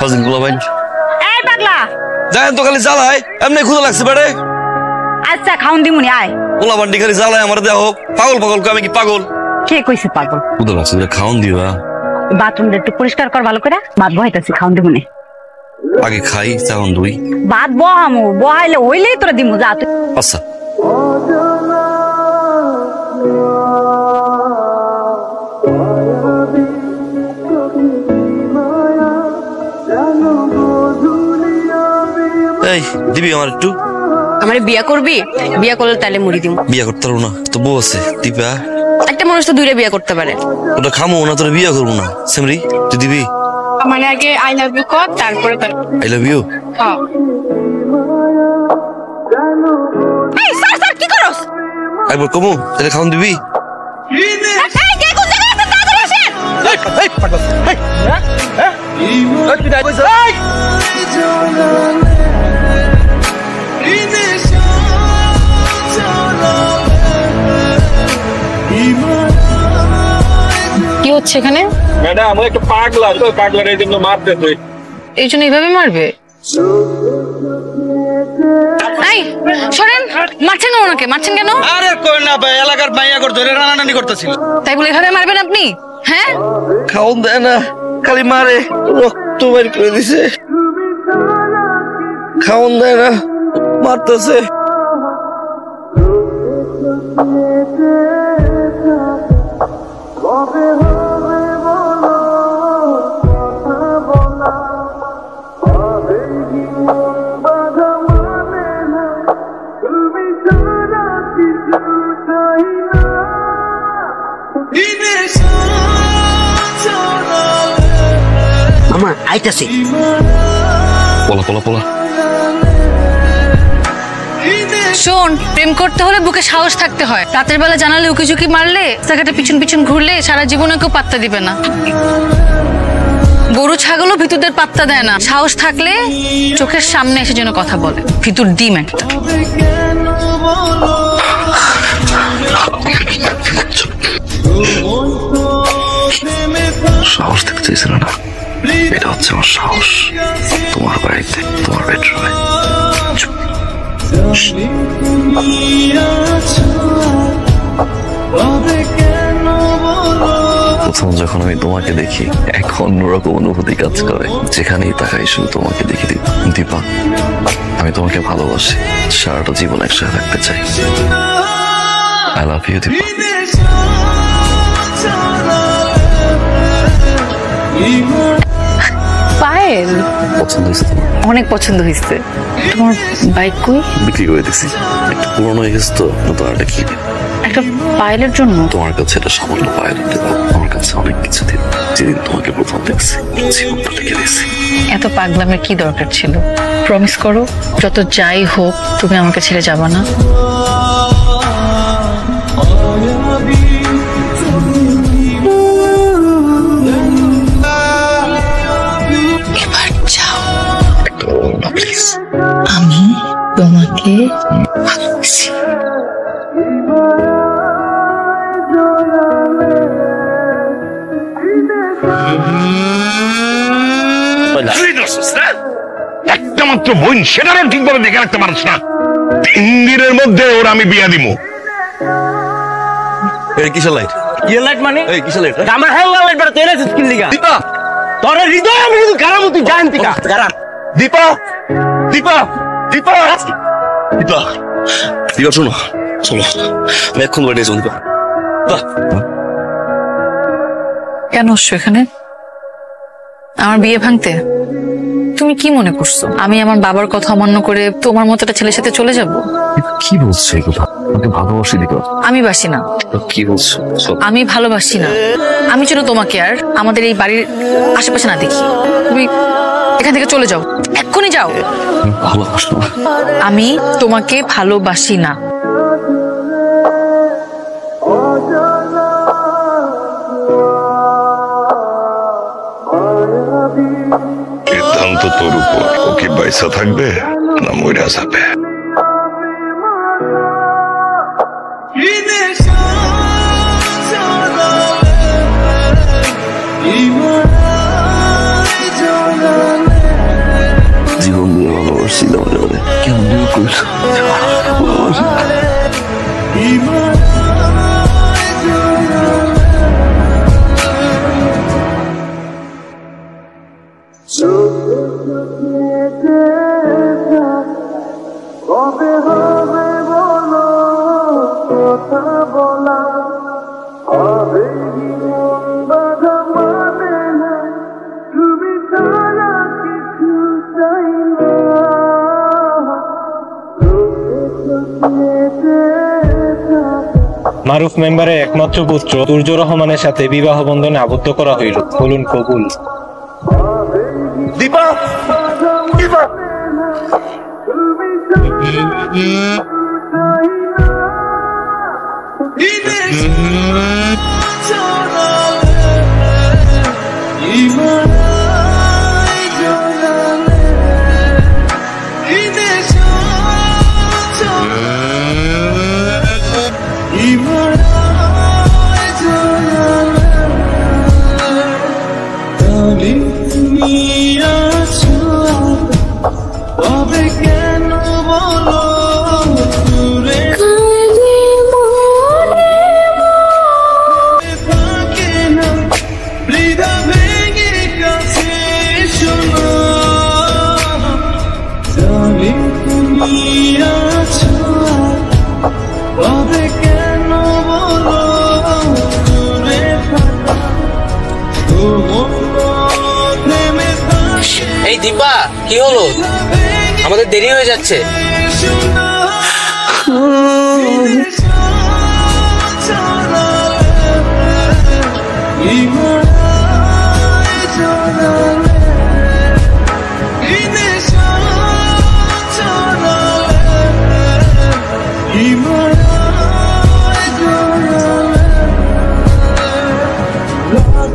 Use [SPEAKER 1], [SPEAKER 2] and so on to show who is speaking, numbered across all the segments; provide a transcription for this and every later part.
[SPEAKER 1] ফাজিল গুলা ভাই
[SPEAKER 2] এই পাগলা
[SPEAKER 1] জানেন তো খালি জ্বালায় এমনি ক্ষুধা লাগছে বেড়ে
[SPEAKER 2] আচ্ছা খাউন দিমুনি আয়
[SPEAKER 1] গোলা বান্ডি খালি জ্বালায় আমার দেহ পাগল পাগল আমি কি পাগল
[SPEAKER 2] কে কইছে পাগল
[SPEAKER 1] ক্ষুধা লাগছে খাওন দিবা
[SPEAKER 2] বাথরুমটা একটু পরিষ্কার কর ভালো করে ভাত বহাইতাছি খাউন দিমুনি
[SPEAKER 1] আগে খাই চাউন দুই
[SPEAKER 2] ভাত বহামু বহাইলে হইলেই তোরা দিমু যা তুই
[SPEAKER 1] আচ্ছা এই দিবি আমার একটু
[SPEAKER 3] আমারে বিয়া করবি বিয়া করলে তাইলে মুড়ি দিব
[SPEAKER 1] বিয়া করতে পারবো না তো বউ আছে দিবা
[SPEAKER 3] একটা মানুষ তো দুইটা বিয়া করতে পারে
[SPEAKER 1] ওটা খামো না তোর বিয়া করবো না সেমরি তুই দিবি
[SPEAKER 3] মানে আগে আই লাভ ইউ কর তারপরে
[SPEAKER 1] আই লাভ ইউ
[SPEAKER 3] হ্যাঁ এই স্যার স্যার কি করছ
[SPEAKER 1] একবার কমু তাহলে খাওন দিবি
[SPEAKER 3] এই কে কোন জায়গায় আছে তাড়াতাড়ি আসেন
[SPEAKER 1] এই পাগল এই তুই দাই কইছ
[SPEAKER 3] কি হচ্ছে এখানে
[SPEAKER 4] ম্যাডাম আমি একটা পাগলা তো পাগলার এই জন্য মারতে তুই
[SPEAKER 3] এই জন্য এইভাবে মারবে এই শোনেন মারছেন কেন ওনাকে মারছেন কেন
[SPEAKER 1] আরে কই না ভাই এলাকার মাইয়া করে ধরে রানারানি করতেছিল
[SPEAKER 3] তাই বলে এভাবে মারবেন আপনি হ্যাঁ
[SPEAKER 1] খাওন দেয় না খালি মারে রক্ত বের করে দিছে খাওন দেয় না মারতেছে
[SPEAKER 5] মামা আইতাছে
[SPEAKER 1] পোলা পোলা পোলা
[SPEAKER 3] শোন প্রেম করতে হলে বুকে সাহস থাকতে হয় রাতের বেলা জানালে উকি ঝুঁকি মারলে জায়গাটা পিছন পিছন ঘুরলে সারা জীবনে কেউ পাত্তা দিবে না গরু ছাগলও ভিতুরদের পাত্তা দেয় না সাহস থাকলে চোখের সামনে এসে যেন কথা বলে ভিতুর ডিম একটা
[SPEAKER 1] সাহস থাকতে চাইছিল না এটা হচ্ছে আমার সাহস তোমার বাড়িতে তোমার বেডরুমে প্রথম যখন আমি তোমাকে দেখি এক অন্যরকম অনুভূতি কাজ করে যেখানেই তাকাই শুধু তোমাকে দেখি দীপা আমি তোমাকে ভালোবাসি সারাটা জীবন একসাথে থাকতে চাই I love you Dipa
[SPEAKER 3] Payel
[SPEAKER 1] পছন্দ হয়েছে তোমার
[SPEAKER 3] অনেক পছন্দ হয়েছে তোমার বাইক কই
[SPEAKER 1] বিক্রি করে দিছি একটু পুরনো হয়ে গেছে তো নতুন একটা কি
[SPEAKER 3] একটা পায়েলের জন্য
[SPEAKER 1] তোমার কাছে এটা সামান্য পায়ের আমার কাছে অনেক কিছু দিন যেদিন তোমাকে প্রথম দেখছি জীবনটা লিখে দিয়েছি
[SPEAKER 3] এত পাগলামের কি দরকার ছিল প্রমিস করো যত যাই হোক তুমি আমাকে ছেড়ে যাবা না এবার যাও
[SPEAKER 1] প্লিজ
[SPEAKER 3] আমি তোমাকে ভালোবাসি
[SPEAKER 4] একটা মাত্র বোন সেটারও ঠিকভাবে দেখে রাখতে পারছ না 3 দিনের মধ্যে ওর আমি বিয়া দিব
[SPEAKER 1] কিসের লাইট
[SPEAKER 5] ইয়ে লাইট মানে
[SPEAKER 1] এই কিসের লাইট
[SPEAKER 5] আমার হেলা লাইট বড় তেরে স্কিল লিগা
[SPEAKER 1] দীপা
[SPEAKER 5] তোর হৃদয় আমি শুধু গারাম তুই জানতি কা গারাম
[SPEAKER 1] দীপা দীপা দীপা দীপা দীপা শোনো চলো আমি এখন বাড়ি যাবো দীপা
[SPEAKER 3] কেন আসছো এখানে আমার বিয়ে ভাঙতে তুমি কি মনে করছো আমি আমার বাবার কথা অমান্য করে তোমার মতো একটা ছেলের সাথে চলে যাব
[SPEAKER 1] কি বলছো এগুলো আমাকে ভালোবাসি দীপা
[SPEAKER 3] আমি বাসি না
[SPEAKER 1] কি বলছো
[SPEAKER 3] আমি ভালোবাসি না আমি যেন তোমাকে আর আমাদের এই বাড়ির আশেপাশে না দেখি তুমি এখান থেকে চলে যাও এক্ষুনি যাও
[SPEAKER 1] ভালোবাসো না
[SPEAKER 3] আমি তোমাকে ভালোবাসি না
[SPEAKER 4] সিদ্ধান্ত তোর উপর ও কি বাইসা থাকবে না মইরা যাবে
[SPEAKER 6] মারুফ মেম্বারের একমাত্র পুত্র তুর্য রহমানের সাথে বিবাহ বন্ধনে আবদ্ধ করা হইল। বলুন কবুল।
[SPEAKER 5] দীপা দীপা
[SPEAKER 7] এই দীপা, কি হলো? আমাদের দেরি হয়ে যাচ্ছে।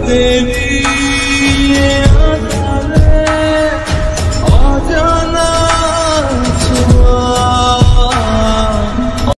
[SPEAKER 8] Baby